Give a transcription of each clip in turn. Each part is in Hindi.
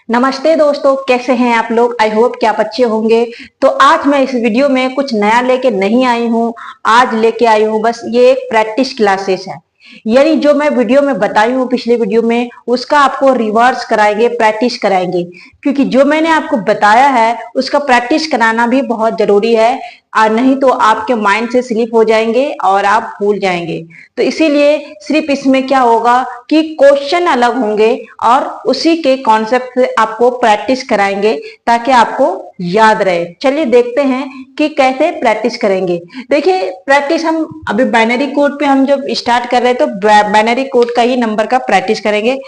नमस्ते दोस्तों, कैसे हैं आप लोग। आई होप कि आप अच्छे होंगे। तो आज मैं इस वीडियो में कुछ नया लेके नहीं आई हूँ। आज लेके आई हूँ बस ये एक प्रैक्टिस क्लासेस है। यानी जो मैं वीडियो में बताई हूँ पिछले वीडियो में, उसका आपको रिवर्स कराएंगे, प्रैक्टिस कराएंगे। क्योंकि जो मैंने आपको बताया है उसका प्रैक्टिस कराना भी बहुत जरूरी है, और नहीं तो आपके माइंड से स्लिप हो जाएंगे और आप भूल जाएंगे। तो इसीलिए सिर्फ इसमें क्या होगा कि क्वेश्चन अलग होंगे और उसी के कॉन्सेप्ट से आपको प्रैक्टिस कराएंगे ताकि आपको याद रहे। चलिए देखते हैं कि कैसे प्रैक्टिस करेंगे। देखिए, प्रैक्टिस हम अभी बाइनरी कोड पे हम जब स्टार्ट कर रहे हैं तो बाइनरी कोड का ही नंबर का प्रैक्टिस करेंगे।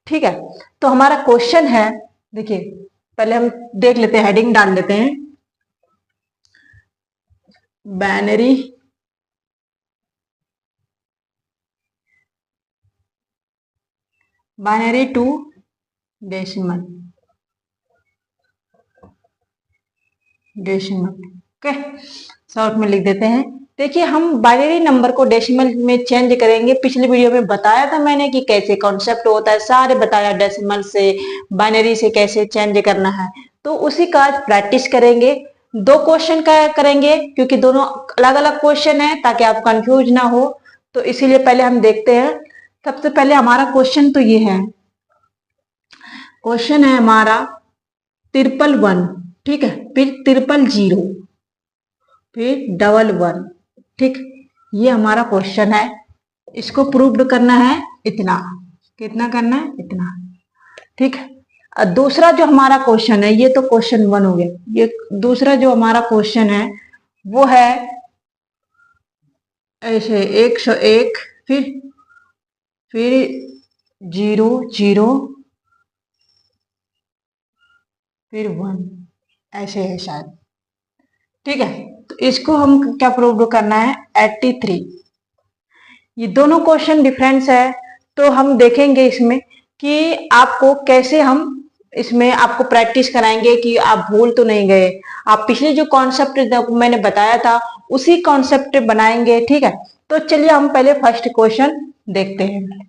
ठीक है, तो हमारा क्वेश्चन है, देखिए पहले हम देख लेते हैं, हेडिंग डाल लेते हैं binary to decimal. Okay, short में लिख देते हैं। देखिए, हम बाइनरी नंबर को डेसिमल में चेंज करेंगे। पिछले वीडियो में बताया था मैंने कि कैसे कॉन्सेप्ट होता है, सारे बताया, डेसिमल से बाइनरी से कैसे चेंज करना है। तो उसी का आज प्रैक्टिस करेंगे। दो क्वेश्चन का करेंगे क्योंकि दोनों अलग अलग क्वेश्चन है, ताकि आप कंफ्यूज ना हो। तो इसीलिए पहले हम देखते हैं। सबसे पहले हमारा क्वेश्चन तो ये है, क्वेश्चन है हमारा 1 ठीक है, फिर 0 फिर 1 ठीक, ये हमारा क्वेश्चन है। इसको प्रूव्ड करना है इतना, कितना करना है इतना। ठीक है, दूसरा जो हमारा क्वेश्चन है, ये तो क्वेश्चन 1 हो गया। ये दूसरा जो हमारा क्वेश्चन है वो है ऐसे 101 फिर 0 0 फिर 1, ऐसे है शायद। ठीक है, तो इसको हम क्या प्रूव करना है, 83। ये दोनों क्वेश्चन डिफरेंस है, तो हम देखेंगे इसमें कि आपको कैसे हम इसमें आपको प्रैक्टिस कराएंगे कि आप भूल तो नहीं गए। आप पिछले जो कॉन्सेप्ट मैंने बताया था उसी कॉन्सेप्ट बनाएंगे। ठीक है, तो चलिए हम पहले फर्स्ट क्वेश्चन देखते हैं।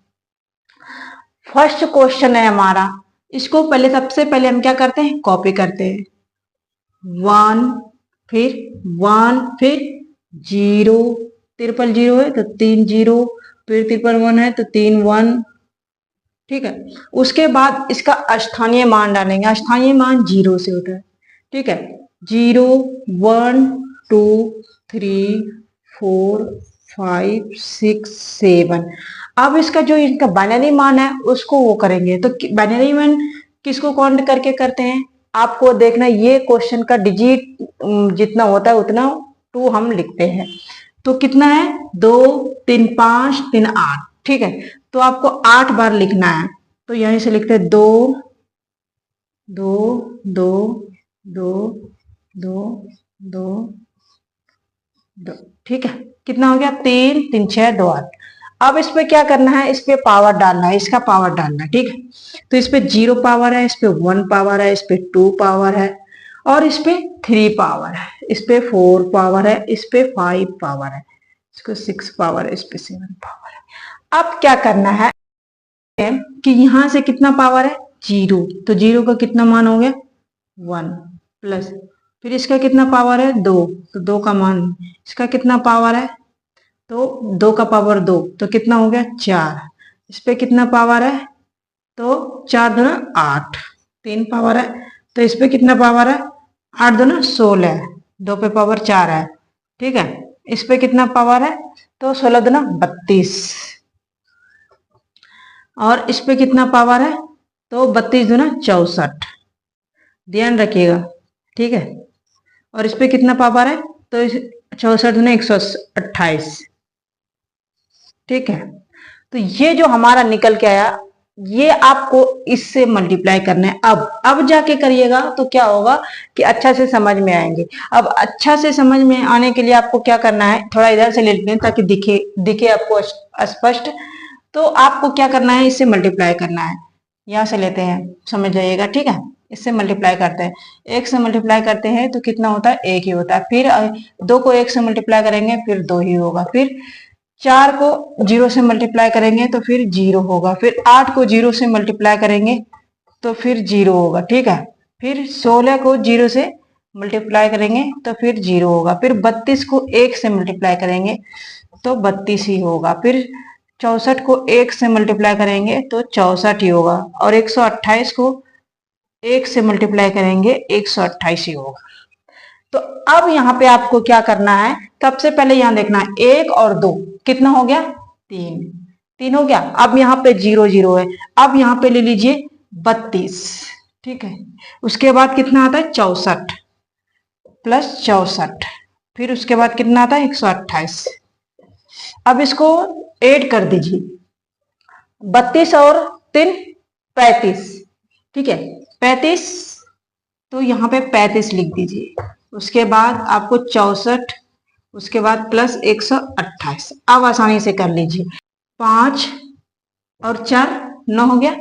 फर्स्ट क्वेश्चन है हमारा, इसको पहले सबसे पहले हम क्या करते हैं, कॉपी करते हैं। 1 फिर 0, 0 है तो 3 0, फिर 1 है तो 3 1। ठीक है, उसके बाद इसका स्थानीय मान डालेंगे। स्थानीय मान 0 से होता है। ठीक है, 0 1 2 3 4 5 6 7। अब इसका जो इनका बाइनरी मान है उसको वो करेंगे। तो बाइनरी मान किसको काउंट करके करते हैं, आपको देखना, ये क्वेश्चन का डिजिट जितना होता है उतना 2 हम लिखते हैं। तो कितना है, 2 3 5 3 8। ठीक है, तो आपको 8 बार लिखना है। तो यहीं से लिखते हैं 2 2 2 2 2 2 2। ठीक है, कितना हो गया, 3 3 6 2 8। अब इस पे क्या करना है, इस पे पावर डालना है, इसका पावर डालना है। ठीक है, तो इस पे 0 पावर है, इस पे 1 पावर है, इस पे 2 पावर है, और इस पे 3 पावर है, इस पे 4 पावर है, इस पे 5 पावर है, इसको 6 पावर है, इस पे 7 पावर है। अब क्या करना है कि यहां से कितना पावर है, 0, तो 0 का कितना मान हो गया 1, प्लस फिर इसका कितना पावर है 2, तो 2 का मान, इसका कितना पावर है, तो 2 का पावर 2, तो कितना हो गया 4। इस पे कितना पावर है, तो 4 दूना 8, 3 पावर है, तो इस पे कितना पावर है, 8 दूना 16, 2 पे पावर 4 है। ठीक है, इस पे कितना पावर है, तो 16 दूना 32, और इस पे कितना पावर है, तो 32 दूना 64, ध्यान रखिएगा। ठीक है, और इस पे कितना पावर है, तो 64 दूना 128। ठीक है, तो ये जो हमारा निकल के आया, ये आपको इससे मल्टीप्लाई करना है। अब जाके करिएगा तो क्या होगा कि अच्छा से समझ में आएंगे। अब अच्छा से समझ में आने के लिए आपको क्या करना है, थोड़ा इधर से ले लेते हैं ताकि दिखे आपको स्पष्ट। तो आपको क्या करना है, इससे मल्टीप्लाई करना है। यहां से लेते हैं, समझ जाइएगा। ठीक है, इससे मल्टीप्लाई करते हैं, 1 से मल्टीप्लाई करते हैं तो कितना होता है, 1 ही होता है। फिर 2 को 1 से मल्टीप्लाई करेंगे फिर 2 ही होगा। फिर 4 को 0 से मल्टीप्लाई करेंगे तो फिर 0 होगा। फिर 8 को 0 से मल्टीप्लाई करेंगे तो फिर 0 होगा, ठीक है। फिर 16 को 0 से मल्टीप्लाई करेंगे तो फिर 0 होगा। फिर 32 को 1 से मल्टीप्लाई करेंगे तो 32 ही होगा। फिर 64 को 1 से मल्टीप्लाई करेंगे तो 64 ही होगा। और 128 को 1 से मल्टीप्लाई करेंगे 128 ही होगा। तो अब यहाँ पे आपको क्या करना है, सबसे पहले यहाँ देखना है 1 और 2 कितना हो गया, 3 हो गया। अब यहाँ पे 0 0 है। अब यहाँ पे ले लीजिए 32, ठीक है। उसके बाद कितना आता है 64 प्लस 64, फिर उसके बाद कितना आता है 128। अब इसको ऐड कर दीजिए, 32 और 3 35, ठीक है 35, तो यहाँ पे 35 लिख दीजिए। उसके बाद आपको 64, उसके बाद प्लस 128। अब आसानी से कर लीजिए, 5 और 4 9 हो गया,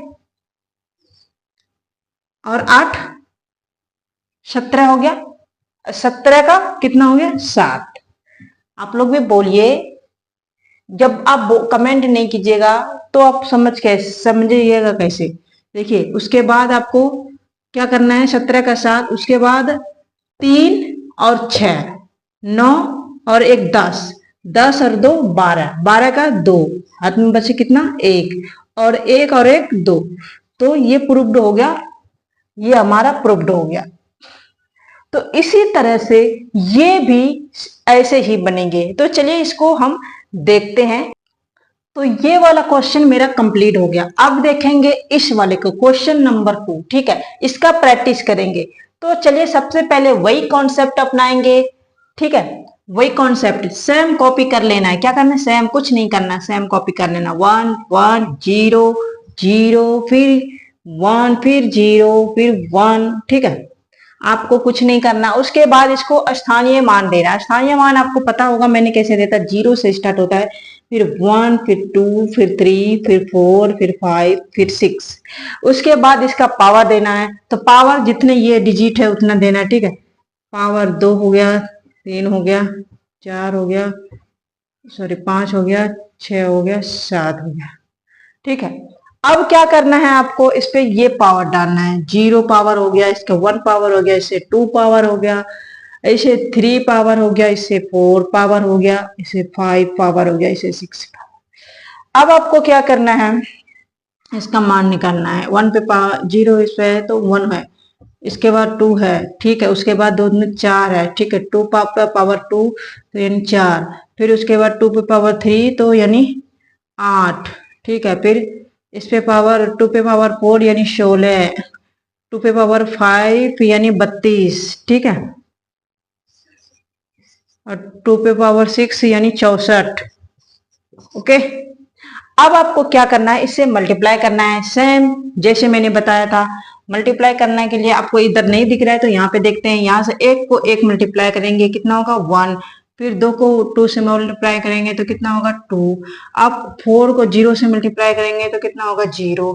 और 8 17 हो गया। 17 का कितना हो गया 7। आप लोग भी बोलिए, जब आप कमेंट नहीं कीजिएगा तो आप समझिएगा कैसे। देखिए उसके बाद आपको क्या करना है, 17 का 7, उसके बाद 3 और 6 9 और 1 10, 10 और 2 12, 12 का 2, हाथ में बचे कितना 1, और 1 और 1 2। तो ये प्रूव्ड हो गया, ये हमारा प्रूव्ड हो गया। तो इसी तरह से ये भी ऐसे ही बनेंगे। तो चलिए इसको हम देखते हैं। तो ये वाला क्वेश्चन मेरा कंप्लीट हो गया। अब देखेंगे इस वाले को, क्वेश्चन नंबर 2, ठीक है। इसका प्रैक्टिस करेंगे। तो चलिए सबसे पहले वही कॉन्सेप्ट अपनाएंगे, ठीक है। वही कॉन्सेप्ट सेम कॉपी कर लेना है। क्या करना है, सेम, कुछ नहीं करना, सेम कॉपी कर लेना। 1 1 0 0, फिर 1, फिर 0, फिर 1, ठीक है। आपको कुछ नहीं करना। उसके बाद इसको स्थानीय मान देना। स्थानीय मान आपको पता होगा मैंने कैसे देता, 0 से स्टार्ट होता है, फिर 1, फिर 2, फिर 3, फिर 4, फिर 5, फिर 6। उसके बाद इसका पावर देना है। तो पावर जितने ये डिजिट है उतना देना है, ठीक है। पावर 2 हो गया, 3 हो गया, 4 हो गया, सॉरी 5 हो गया, 6 हो गया, 7 हो गया, ठीक है। अब क्या करना है आपको, इस पे ये पावर डालना है। 0 पावर हो गया, इसका 1 पावर हो गया, इससे 2 पावर हो गया, इसे 3 पावर हो गया, इससे 4 पावर हो गया, इसे 5 पावर हो गया, इसे 6 पावर। अब आपको क्या करना है, इसका मान निकालना है। 1 पे पावर 0 इस पे है तो 1 है, इसके बाद 2 है, ठीक है। उसके बाद 2 में 4 है, ठीक है। 2 पे पावर 2 तो यानी 4, फिर उसके बाद 2 पे पावर 3 तो यानी 8, ठीक है। फिर इस पे पावर 2 पे पावर 4 यानी 16, 2 पे पावर 5 यानी 32, ठीक है। और 2 पे पावर 6 यानी 64, ओके। अब आपको क्या करना है, इससे मल्टीप्लाई करना है, सेम जैसे मैंने बताया था। मल्टीप्लाई करने के लिए आपको इधर नहीं दिख रहा है तो यहाँ पे देखते हैं। यहाँ से 1 को 1 मल्टीप्लाई करेंगे कितना होगा 1, फिर 2 को 2 से मल्टीप्लाई करेंगे तो कितना होगा 2। अब 4 को 0 से मल्टीप्लाई करेंगे तो कितना होगा 0,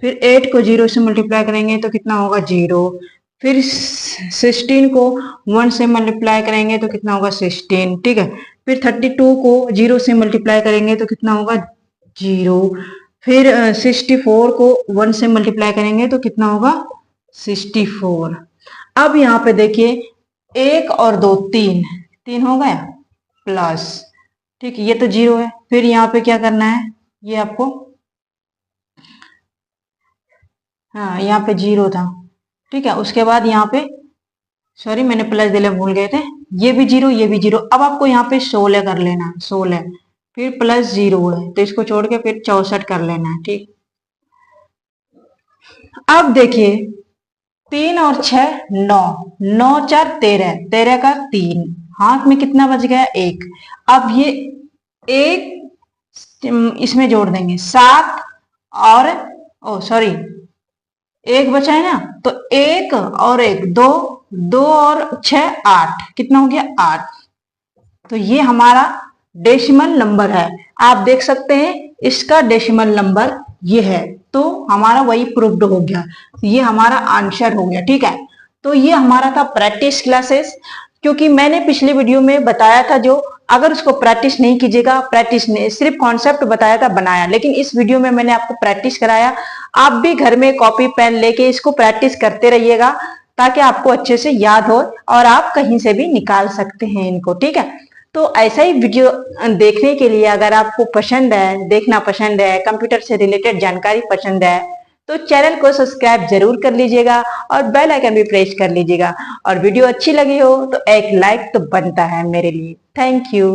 फिर 8 को 0 से मल्टीप्लाई करेंगे तो कितना होगा 0, फिर 16 को 1 से मल्टीप्लाई करेंगे तो कितना होगा 16, ठीक है। फिर 32 को 0 से मल्टीप्लाई करेंगे तो कितना होगा 0, फिर 64 को 1 से मल्टीप्लाई करेंगे तो कितना होगा 64। अब यहाँ पे देखिए 1 और 2 3 हो गया प्लस, ठीक है। ये तो 0 है। फिर यहाँ पे क्या करना है, ये आपको, हाँ यहाँ पे 0 था, ठीक है। उसके बाद यहाँ पे, सॉरी मैंने प्लस देना भूल गए थे, ये भी 0 ये भी 0। अब आपको यहाँ पे 16 कर लेना है, 16, फिर प्लस 0 है तो इसको छोड़ के फिर 64 कर लेना है, ठीक। अब देखिए 3 और 6 9, 9 4 13, 13 का 3, हाथ में कितना बच गया 1। अब ये 1 इसमें जोड़ देंगे 7 और ओ सॉरी 1 बचा है ना, तो 1 और 1 2, 2 और 6 8, कितना हो गया 8। तो ये हमारा डेसिमल नंबर है। आप देख सकते हैं इसका डेसिमल नंबर ये है, तो हमारा वही प्रूव्ड हो गया, ये हमारा आंसर हो गया, ठीक है। तो ये हमारा था प्रैक्टिस क्लासेस। क्योंकि मैंने पिछली वीडियो में बताया था, जो अगर उसको प्रैक्टिस नहीं कीजिएगा, प्रैक्टिस नहीं, सिर्फ कॉन्सेप्ट बताया था, बनाया, लेकिन इस वीडियो में मैंने आपको प्रैक्टिस कराया। आप भी घर में कॉपी पेन लेके इसको प्रैक्टिस करते रहिएगा, ताकि आपको अच्छे से याद हो और आप कहीं से भी निकाल सकते हैं इनको। ठीक है, तो ऐसा ही वीडियो देखने के लिए अगर आपको पसंद है, देखना पसंद है, कंप्यूटर से रिलेटेड जानकारी पसंद है, तो चैनल को सब्सक्राइब जरूर कर लीजिएगा और बेल आइकन भी प्रेस कर लीजिएगा। और वीडियो अच्छी लगी हो तो एक लाइक तो बनता है मेरे लिए। Thank you.